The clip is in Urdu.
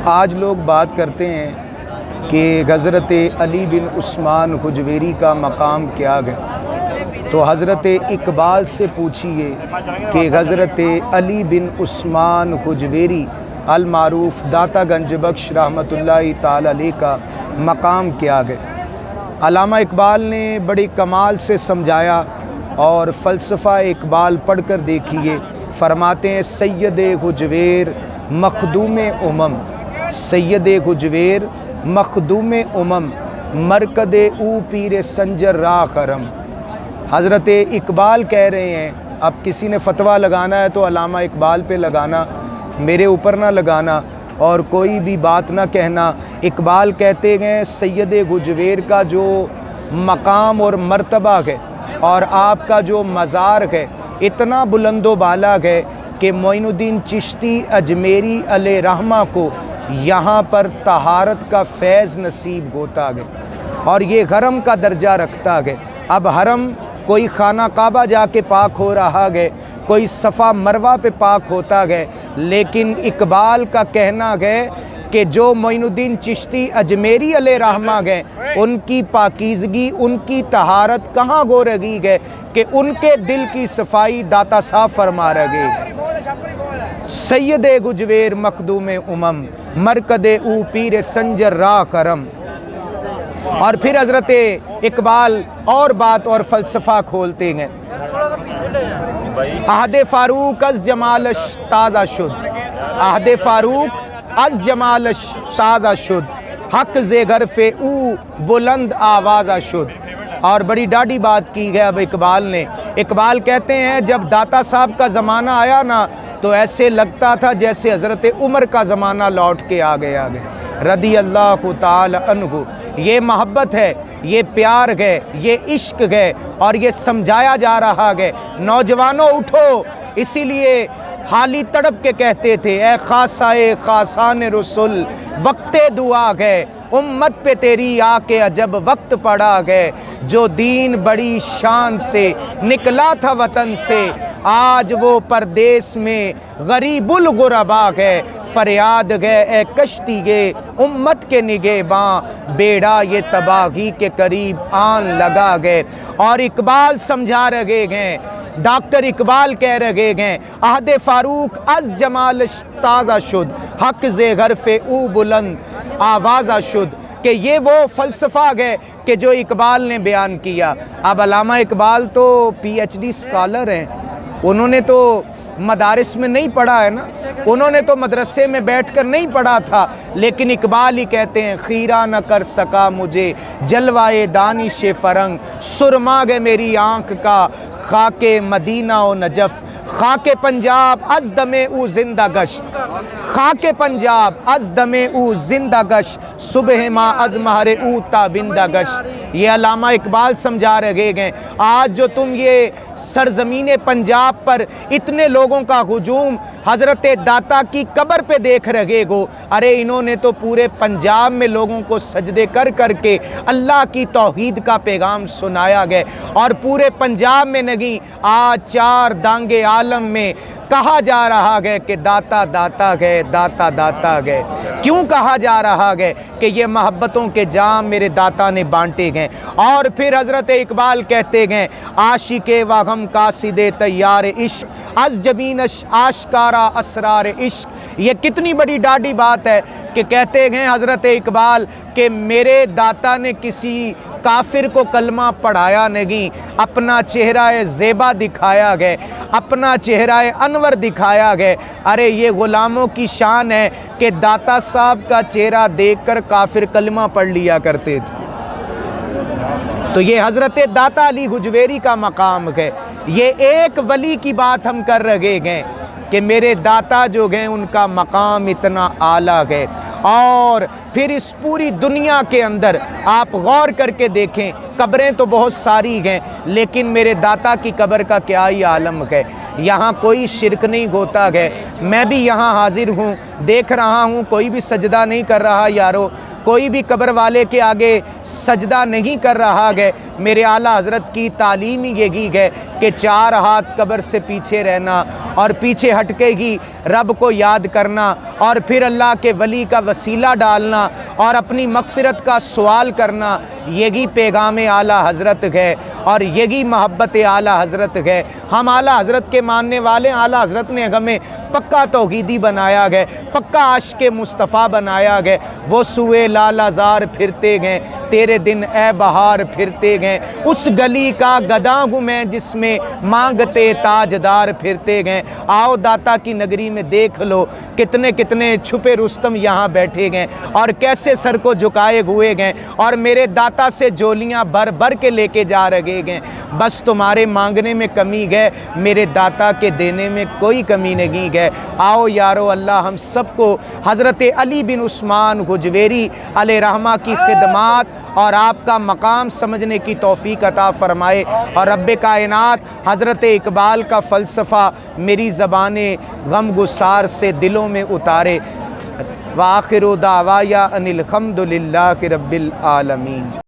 آج لوگ بات کرتے ہیں کہ حضرت علی بن عثمان حجویری کا مقام کیا گیا، تو حضرت اقبال سے پوچھئے کہ حضرت علی بن عثمان حجویری المعروف داتا گنج بخش رحمۃ اللہ تعالی علیہ کا مقام کیا گیا۔ علامہ اقبال نے بڑی کمال سے سمجھایا، اور فلسفہ اقبال پڑھ کر دیکھیے، فرماتے ہیں سید حجویر مخدوم امم، سید حجویر مخدوم امم، مرکد او پیر سنجر را خرم۔ حضرت اقبال کہہ رہے ہیں، اب کسی نے فتویٰ لگانا ہے تو علامہ اقبال پہ لگانا، میرے اوپر نہ لگانا اور کوئی بھی بات نہ کہنا۔ اقبال کہتے ہیں سید حجویر کا جو مقام اور مرتبہ ہے اور آپ کا جو مزار ہے اتنا بلند و بالا ہے کہ معین الدین چشتی اجمیری علیہ رحمہ کو یہاں پر طہارت کا فیض نصیب ہوتا ہے اور یہ حرم کا درجہ رکھتا ہے۔ اب حرم کوئی خانہ کعبہ جا کے پاک ہو رہا ہے، کوئی صفا مروہ پہ پاک ہوتا ہے، لیکن اقبال کا کہنا ہے کہ جو معین الدین چشتی اجمیری علیہ رحمہ گئے ان کی پاکیزگی، ان کی طہارت کہاں گو رہی ہے کہ ان کے دل کی صفائی داتا صاحب فرما رہے ہیں۔ سید حجویر مخدوم امم، مرکد او پیر سنجر را کرم۔ اور پھر حضرت اقبال اور بات اور فلسفہ کھولتے ہیں، عہد فاروق از جمالش تازہ شد، عہد فاروق از جمالش تازہ شد، حق ز غرف او بلند آوازہ شد۔ اور بڑی ڈاڈی بات کی ہے اب اقبال نے۔ اقبال کہتے ہیں جب داتا صاحب کا زمانہ آیا نا تو ایسے لگتا تھا جیسے حضرت عمر کا زمانہ لوٹ کے آ گیا رضی اللہ تعالی عنہ۔ یہ محبت ہے، یہ پیار ہے، یہ عشق ہے اور یہ سمجھایا جا رہا ہے۔ نوجوانوں اٹھو، اسی لیے حالی تڑپ کے کہتے تھے اے خاصائے خاصان رسول وقت دعا ہے، امت پہ تیری آ کے عجب وقت پڑا ہے، جو دین بڑی شان سے نکلا تھا وطن سے، آج وہ پردیس میں غریب الغربا ہے، فریاد ہے اے کشتی یہ امت کے نگہباں، بیڑا یہ تباہی کے قریب آن لگا گئے۔ اور اقبال سمجھا رہے ہیں، ڈاکٹر اقبال کہہ رہے ہیں عہد فاروق از جمالش تازہ شد، حق ز غرف او بلند آوازہ شد، کہ یہ وہ فلسفہ ہے کہ جو اقبال نے بیان کیا۔ اب علامہ اقبال تو پی ایچ ڈی اسکالر ہیں، انہوں نے تو مدارس میں نہیں پڑھا ہے نا، انہوں نے تو مدرسے میں بیٹھ کر نہیں پڑھا تھا، لیکن اقبال ہی کہتے ہیں خیرہ نہ کر سکا مجھے جلوائے دانش فرنگ، سرما گے میری آنکھ کا خاک مدینہ و نجف، خاک پنجاب از دم او زندہ گشت، خاک پنجاب از دم او زندہ گشت، صبح ما از مہر او تابندہ گشت۔ یہ علامہ اقبال سمجھا رہے ہیں آج جو تم یہ سرزمین پنجاب پر اتنے لوگوں کا ہجوم حضرت داتا کی قبر پہ دیکھ رہے ہو، ارے انہوں نے تو پورے پنجاب میں لوگوں کو سجدے کر کر کے اللہ کی توحید کا پیغام سنایا گیا، اور پورے پنجاب میں نہیں، آج چار دانگے عالم میں کہا جا رہا ہے کہ داتا داتا گئے، داتا داتا گئے۔ کیوں کہا جا رہا ہے کہ یہ محبتوں کے جام میرے داتا نے بانٹے گئے۔ اور پھر حضرت اقبال کہتے ہیں عاشق واہم قاصد تیار عشق، از جبینش آشکارا اسرار عشق۔ یہ کتنی بڑی ڈاڈی بات ہے کہ کہتے ہیں حضرت اقبال کہ میرے داتا نے کسی کافر کو کلمہ پڑھایا نہیں، اپنا چہرہ زیبا دکھایا گئے، اپنا چہرہ انور دکھایا گئے۔ ارے یہ غلاموں کی شان ہے کہ داتا صاحب کا چہرہ دیکھ کر کافر کلمہ پڑھ لیا کرتے تھے۔ تو یہ حضرت داتا علی حجویری کا مقام ہے۔ یہ ایک ولی کی بات ہم کر رہے ہیں کہ میرے داتا جو گئے ان کا مقام اتنا اعلیٰ ہے۔ اور پھر اس پوری دنیا کے اندر آپ غور کر کے دیکھیں، قبریں تو بہت ساری ہیں لیکن میرے داتا کی قبر کا کیا ہی عالم ہے۔ یہاں کوئی شرک نہیں ہوتا ہے، میں بھی یہاں حاضر ہوں، دیکھ رہا ہوں کوئی بھی سجدہ نہیں کر رہا یارو، کوئی بھی قبر والے کے آگے سجدہ نہیں کر رہا ہے۔ میرے اعلیٰ حضرت کی تعلیم ہی یہی ہے کہ 4 ہاتھ قبر سے پیچھے رہنا اور پیچھے ہٹ کے ہی رب کو یاد کرنا اور پھر اللہ کے ولی کا وسیلہ ڈالنا اور اپنی مغفرت کا سوال کرنا، یہی پیغام اعلیٰ حضرت ہے اور یہی محبت اعلیٰ حضرت ہے۔ ہم اعلیٰ حضرت کے ماننے والے، اعلیٰ حضرت نے ہمیں پکا توحیدی بنایا گئے، پکا عاشق مصطفیٰ بنایا گئے۔ وہ سوئے لالا زار پھرتے گئے، تیرے دن اے بہار پھرتے گئے، اس گلی کا گداں ہوں میں جس میں مانگتے تاجدار پھرتے گئے۔ آؤ داتا کی نگری میں دیکھ لو کتنے کتنے چھپے رستم یہاں بیٹھے گئے اور کیسے سر کو جھکائے ہوئے گئے اور میرے داتا سے جولیاں بھر بھر کے لے کے جا رہے گئے۔ بس تمہارے مانگنے میں کمی ہے، میرے داتا کے دینے میں کوئی کمی نہیں ہے۔ آؤ یارو اللہ ہم سب کو حضرت علی بن عثمان حجویری علیہ رحمہ کی خدمات اور آپ کا مقام سمجھنے کی توفیق عطا فرمائے اور رب کائنات حضرت اقبال کا فلسفہ میری زبان غم گسار سے دلوں میں اتارے۔ وآخر دعوایا ان الحمد للہ رب العالمین۔